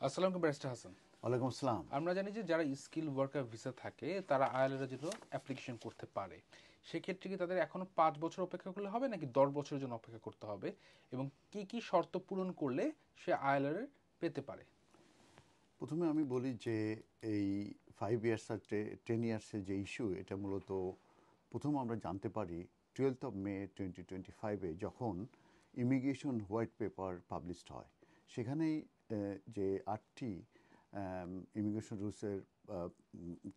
আসসালামু আলাইকুম ব্যারিস্টার হাসান। ওয়ালাইকুম আসসালাম। আমরা জানি যে যারা স্কিল ওয়ার্কার ভিসা থাকে তারা আইএলএর জন্য অ্যাপ্লিকেশন করতে পারে। সেক্ষেত্রে কি তাদের এখনো 5 বছর অপেক্ষা করলে হবে নাকি 10 বছরের জন্য অপেক্ষা করতে হবে, এবং কি কি শর্ত পূরণ করলে সে আইএলএর পেতে পারে? প্রথমে আমি বলি যে এই 5 ইয়ার্স আর 10 ইয়ার্সের যে ইস্যু, এটা মূলত প্রথম আমরা জানতে পারি 12 মে 2025-এ, যখন ইমিগ্রেশন হোয়াইট পেপার পাবলিশড হয়। সেখানেই যে 8টি ইমিগ্রেশন রুলসের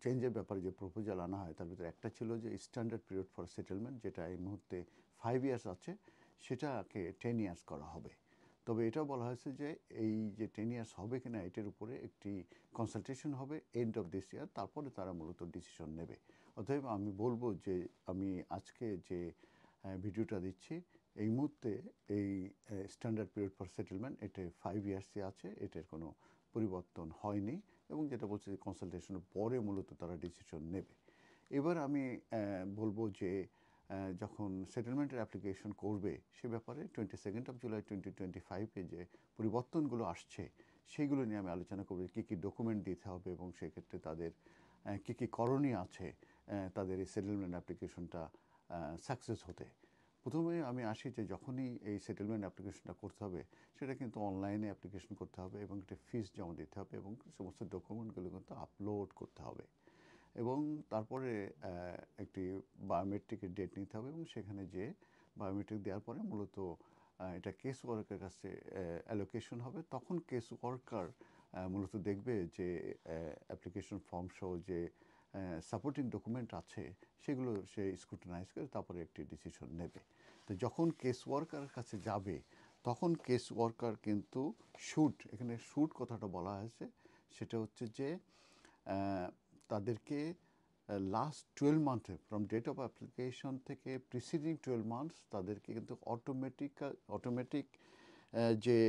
চেঞ্জের ব্যাপারে যে প্রপোজাল আনা হয়, তার ভিতরে একটা ছিল যে স্ট্যান্ডার্ড পিরিয়ড ফর সেটেলমেন্ট, যেটা এই মুহূর্তে 5 ইয়ার্স আছে, সেটাকে 10 ইয়ার্স করা হবে। তবে এটাও বলা হয়েছে যে এই যে 10 ইয়ার্স হবে কিনা এটার উপরে একটি কনসালটেশন হবে এন্ড অফ দিস ইয়ার, তারপরে তারা মূলত ডিসিশন নেবে। অতএব আমি বলবো যে আমি আজকে যে ভিডিওটা দিচ্ছি, এই মুহূর্তে এই স্ট্যান্ডার্ড পিরিয়ড ফর সেটেলমেন্ট এটা 5 ইয়ার্সই আছে, এটার কোনো পরিবর্তন হয়নি, এবং যেটা বলছে যে কনসালটেশনের পরে মূলত তারা ডিসিশন নেবে। এবার আমি বলবো যে যখন সেটেলমেন্টের অ্যাপ্লিকেশন করবে, সে ব্যাপারে 22 জুলাই 2025-এ যে পরিবর্তনগুলো আসছে সেইগুলো নিয়ে আমি আলোচনা করব। কী কী ডকুমেন্ট দিতে হবে এবং সেক্ষেত্রে তাদের কী কী করণীয় আছে তাদের এই সেটেলমেন্ট অ্যাপ্লিকেশনটা সাকসেস হতে। প্রথমে আমি আসি যে যখনই এই সেটেলমেন্ট অ্যাপ্লিকেশনটা করতে হবে, সেটা কিন্তু অনলাইনে অ্যাপ্লিকেশন করতে হবে এবং একটা ফিস জমা দিতে হবে এবং সমস্ত ডকুমেন্টগুলো কিন্তু আপলোড করতে হবে। এবং তারপরে একটি বায়োমেট্রিকের ডেট নিতে হবে এবং সেখানে যে বায়োমেট্রিক দেওয়ার পরে মূলত এটা কেস ওয়ার্কারের কাছে অ্যালোকেশন হবে। তখন কেস ওয়ার্কার মূলত দেখবে যে অ্যাপ্লিকেশন ফর্ম সহ যে সাপোর্টিং ডকুমেন্ট আছে সেগুলো সে স্ক্রুটিনাইজ করে তারপরে একটি ডিসিশন নেবে। তো যখন কেস ওয়ার্কারের কাছে যাবে, তখন কেস ওয়ার্কার কিন্তু এখানে কথাটা বলা হয়েছে, সেটা হচ্ছে যে তাদেরকে লাস্ট 12 মান্থে ফ্রম ডেট অফ অ্যাপ্লিকেশন থেকে প্রিসিডিং 12 মান্থস তাদেরকে কিন্তু অটোমেটিক যে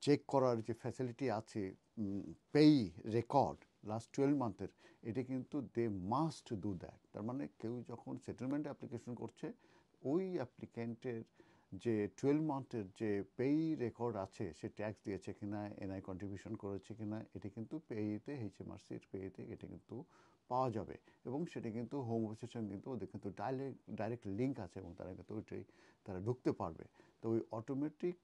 চেক করার যে ফ্যাসিলিটি আছে, পেই রেকর্ড লাস্ট 12 মান্থের, এটা কিন্তু দে মাস্ট ডু দ্যাট। তার মানে কেউ যখন সেটেলমেন্ট অ্যাপ্লিকেশন করছে, ওই অ্যাপ্লিক্যান্টের যে 12 মান্থের যে পেই রেকর্ড আছে, সে ট্যাক্স দিয়েছে কিনা, এনআই কন্ট্রিবিউশন করেছে কিনা, এটা কিন্তু পেইতে, এইচএমআরসির পেইতে এটা কিন্তু পাওয়া যাবে। এবং সেটা কিন্তু হোম অফিসের সঙ্গে কিন্তু ওদের কিন্তু ডাইরেক্ট লিঙ্ক আছে এবং তারা কিন্তু ওইটাই তারা ঢুকতে পারবে। তো ওই অটোমেটিক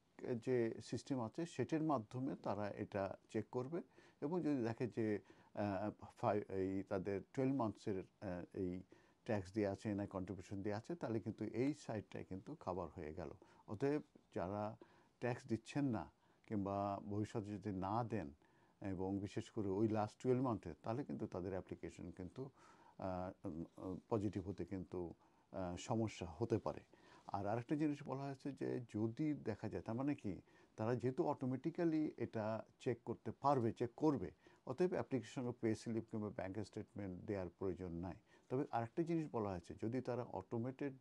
যে সিস্টেম আছে সেটার মাধ্যমে তারা এটা চেক করবে, এবং যদি দেখে যে এই তাদের 12 মান্থসের এই ট্যাক্স দিয়ে আছে, এনআই কন্ট্রিবিউশন দিয়ে আছে, তাহলে কিন্তু এই সাইডটাই কিন্তু কাভার হয়ে গেল। অতএব যারা ট্যাক্স দিচ্ছেন না কিংবা ভবিষ্যতে যদি না দেন, এবং বিশেষ করে ওই লাস্ট 12 মান্থে, তাহলে কিন্তু তাদের অ্যাপ্লিকেশন কিন্তু পজিটিভ হতে কিন্তু সমস্যা হতে পারে। আর আরেকটা জিনিস বলা হয়েছে যে যদি দেখা যায়, তার মানে কি, তারা যেহেতু অটোমেটিক্যালি এটা চেক করবে, অতএব অ্যাপ্লিকেশনের পে স্লিপ কিংবা ব্যাঙ্ক স্টেটমেন্ট দেওয়ার প্রয়োজন নাই। তবে আরেকটা জিনিস বলা হয়েছে, যদি তারা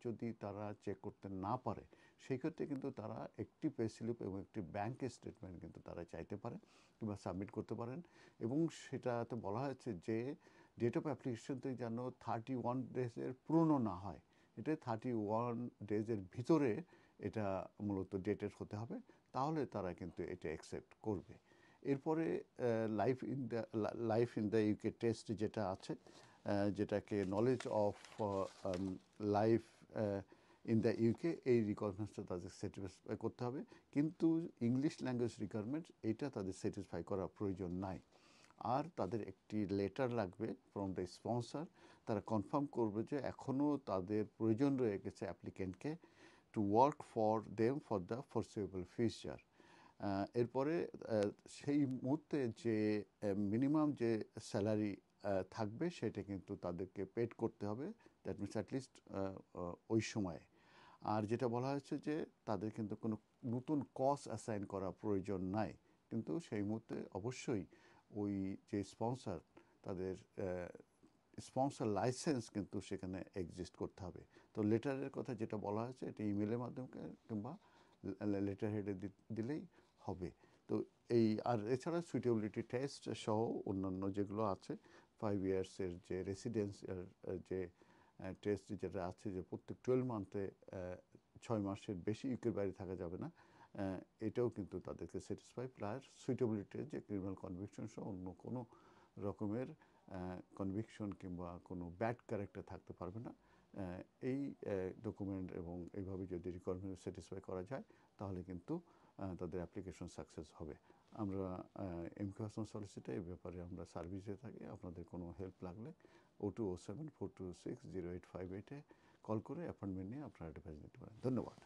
যদি তারা চেক করতে না পারে, সেই ক্ষেত্রে কিন্তু তারা একটি পে স্লিপ এবং একটি ব্যাঙ্ক স্টেটমেন্ট কিন্তু তারা চাইতে পারেন কিংবা সাবমিট করতে পারেন। এবং সেটাতে বলা হয়েছে যে ডেট অফ অ্যাপ্লিকেশনতে যেন 31 ডেজের পুরনো না হয়, এটা 31 ডেজের ভিতরে এটা মূলত ডেটের হতে হবে, তাহলে তারা কিন্তু এটা অ্যাকসেপ্ট করবে। এরপরে life in the UK test যেটা আছে, যেটাকে knowledge of life in the UK, এই রিকোয়ারমেন্টসটা তাদের স্যাটিসফাই করতে হবে। কিন্তু ইংলিশ ল্যাঙ্গুয়েজ রিকোয়ারমেন্টস এটা তাদের স্যাটিসফাই করার প্রয়োজন নাই। আর তাদের একটি লেটার লাগবে ফ্রম দ্য স্পন্সর, তারা কনফার্ম করবে যে এখনও তাদের প্রয়োজন রয়ে গেছে অ্যাপ্লিকেন্টকে to work for them for the foreseeable future. এরপরে সেই মুহূর্তে যে মিনিমাম যে স্যালারি থাকবে, সেটা কিন্তু তাদেরকে পেড করতে হবে, দ্যাট মিনস অ্যাটলিস্ট ওই সময়ে। আর যেটা বলা হয়েছে যে তাদের কিন্তু কোনো নতুন কজ অ্যাসাইন করা প্রয়োজন নাই, কিন্তু সেই মুহূর্তে অবশ্যই ওই যে স্পন্সর, তাদের স্পন্সর লাইসেন্স কিন্তু সেখানে এক্সিস্ট করতে হবে। তো লেটারের কথা যেটা বলা হয়েছে, এটা ইমেলের মাধ্যমে কিংবা লেটার হেডে দিলেই হবে। তো এই আর এছাড়া সুইটেবিলিটি টেস্ট সহ অন্যান্য যেগুলো আছে, 5 ইয়ার্সের যে রেসিডেন্স যে টেস্ট যেটা আছে, যে প্রত্যেক 12 মান্থে 6 মাসের বেশি ইউকের বাইরে থাকা যাবে না, এটাও কিন্তু তাদেরকে স্যাটিসফাই প্লাস সুইটেবিলিটি যে ক্রিমিনাল কনভিকশন সহ অন্য কোনো রকমের কনভিকশন কিংবা কোনো ব্যাড ক্যারেক্টার থাকতে পারবে না। এই ডকুমেন্ট এবং এইভাবে যদি রিকোয়ারমেন্ট স্যাটিসফাই করা যায় তাহলে কিন্তু তাদের অ্যাপ্লিকেশন সাকসেস হবে। আমরা এমকে হাসান সলিসিটর এই ব্যাপারে আমরা সার্ভিসে থাকি। আপনাদের কোনো হেল্প লাগলে 0207 426 0858-এ কল করে অ্যাপয়েন্টমেন্ট নিয়ে আপনারা অ্যাডভাইস নিতে পারেন। ধন্যবাদ।